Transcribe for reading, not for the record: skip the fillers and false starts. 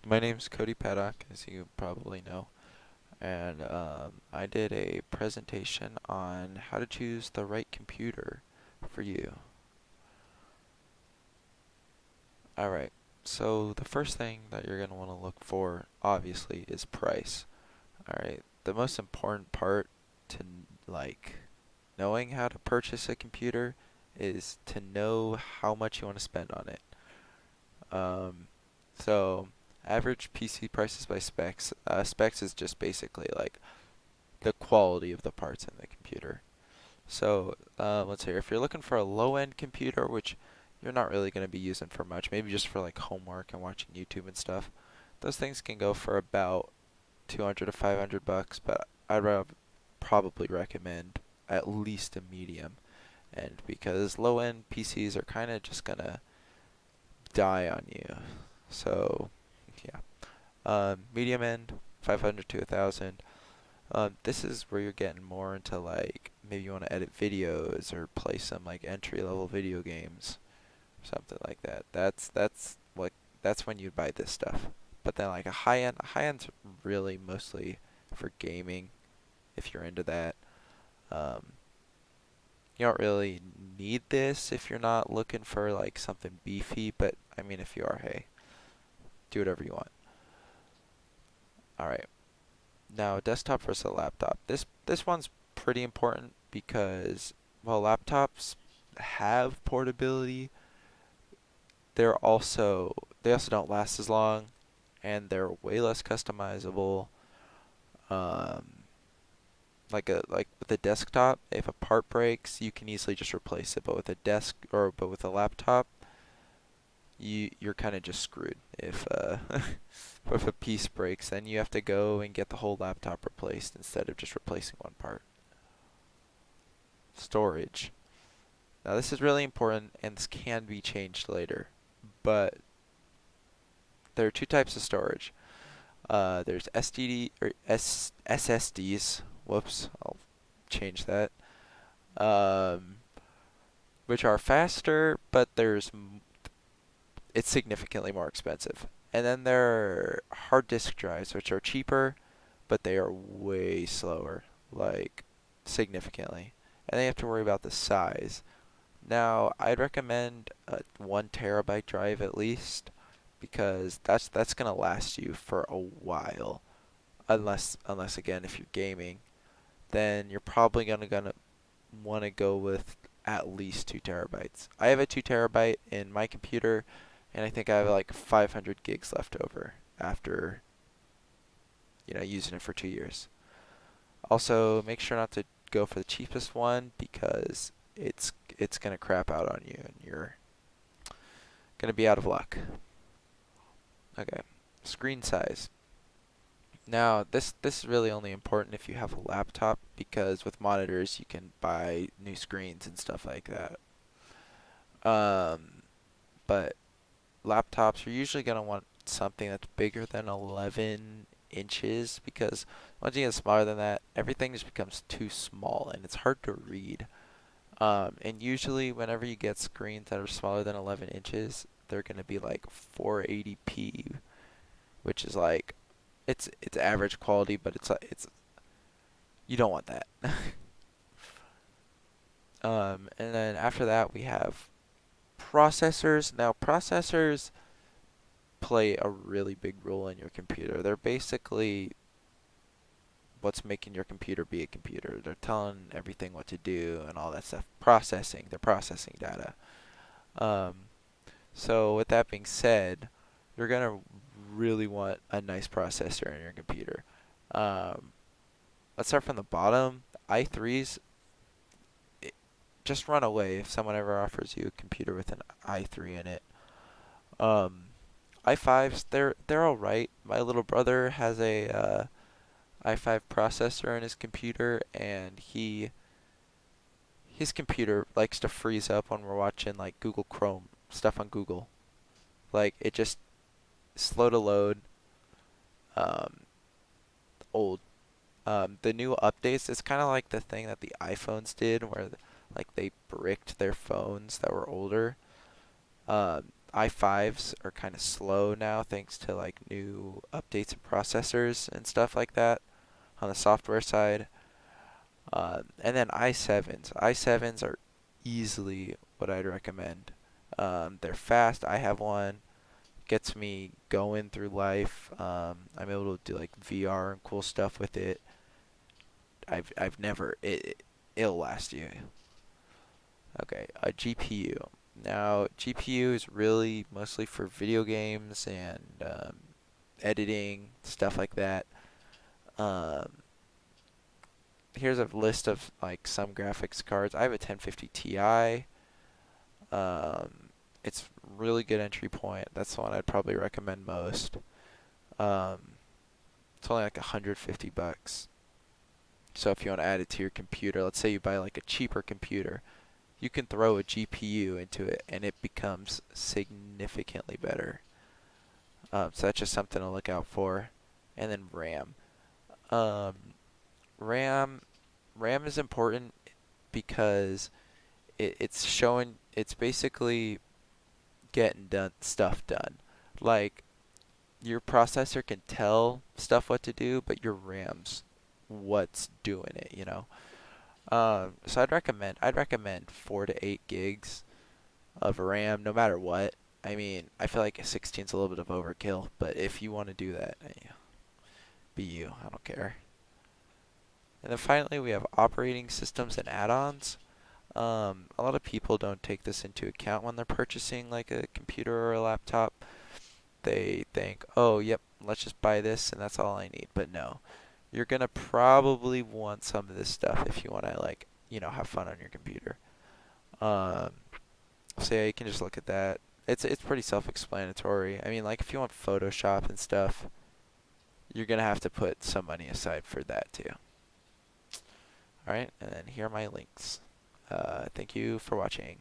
My name's Cody Paddock, as you probably know, and I did a presentation on how to choose the right computer for you. Alright, so the first thing that you're going to want to look for, obviously, is price. Alright, the most important part to, like, knowing how to purchase a computer is to know how much you want to spend on it. Um, so, average PC prices by specs. Specs is just basically like the quality of the parts in the computer. So let's say if you're looking for a low-end computer, which you're not really going to be using for much, maybe just for like homework and watching YouTube and stuff, those things can go for about 200 to 500 bucks, but probably recommend at least a medium end because low-end PCs are kind of just gonna die on you. So yeah, medium end, 500 to 1,000. This is where you're getting more into like maybe you want to edit videos or play some like entry level video games or something like that. That's when you'd buy this stuff. But then like a high end's really mostly for gaming if you're into that. Um, you don't really need this if you're not looking for like something beefy, but I mean if you are, hey, do whatever you want. All right. Now, desktop versus a laptop. This one's pretty important because while laptops have portability, they also don't last as long and they're way less customizable. Um, like with a desktop, if a part breaks, you can easily just replace it. But with a but with a laptop, you're kind of just screwed. If if a piece breaks, then you have to go and get the whole laptop replaced instead of just replacing one part. Storage. Now this is really important and this can be changed later, but there are two types of storage. There's SSDs. Whoops, I'll change that. Um, which are faster, but it's significantly more expensive. And then there are hard disk drives, which are cheaper, but they are way slower, like significantly. And then you have to worry about the size. Now, I'd recommend a 1 terabyte drive at least, because that's gonna last you for a while. Unless again, if you're gaming, then you're probably gonna want to go with at least 2 terabytes. I have a 2 terabyte in my computer, and I think I have like 500 gigs left over after using it for 2 years. Also, make sure not to go for the cheapest one because it's gonna crap out on you, and you're gonna be out of luck. Okay, screen size. Now, this is really only important if you have a laptop because with monitors you can buy new screens and stuff like that. Um, but laptops are usually going to want something that's bigger than 11 inches because once you get smaller than that, everything just becomes too small and it's hard to read. And usually whenever you get screens that are smaller than 11 inches, they're going to be like 480p, which is like it's average quality, but it's you don't want that. And then after that we have processors. Now processors play a really big role in your computer. They're basically what's making your computer be a computer. They're telling everything what to do and all that stuff. They're processing data. Um, so with that being said, you're gonna really want a nice processor in your computer. Um, let's start from the bottom. i3s, just run away if someone ever offers you a computer with an i3 in it. Um, i5s, they're all right. My little brother has a i5 processor in his computer, and his computer likes to freeze up when we're watching like Google Chrome stuff on Google. Like it just slow to load. Um, old. The new updates is kind of like the thing that the iPhones did, where like they bricked their phones that were older. i5s are kind of slow now thanks to like new updates and processors and stuff like that on the software side. And then i7s. i7s are easily what I'd recommend. They're fast. I have one. Gets me going through life. I'm able to do like VR and cool stuff with it. I've never it'll last you. Okay, a GPU. Now GPU is really mostly for video games and editing stuff like that. Um, Here's a list of like some graphics cards. I have a 1050 Ti. It's really good entry point. That's the one I'd probably recommend most. Um, it's only like 150 bucks. So if you want to add it to your computer, let's say you buy like a cheaper computer, you can throw a GPU into it and it becomes significantly better. So that's just something to look out for. And then RAM. Um, RAM, RAM is important because it's basically getting done stuff done. Like your processor can tell stuff what to do, but your RAM's what's doing it, you know. So I'd recommend 4 to 8 gigs of RAM, no matter what. I mean, I feel like a 16 is a little bit of overkill, but if you want to do that, be you. I don't care. And then finally, we have operating systems and add-ons. A lot of people don't take this into account when they're purchasing like a computer or a laptop. They think, oh, yep, let's just buy this and that's all I need. But no, you're gonna probably want some of this stuff if you want to like, have fun on your computer. Um, so yeah, you can just look at that. It's pretty self-explanatory. I mean, like if you want Photoshop and stuff, you're gonna have to put some money aside for that too. All right, and then here are my links. Thank you for watching.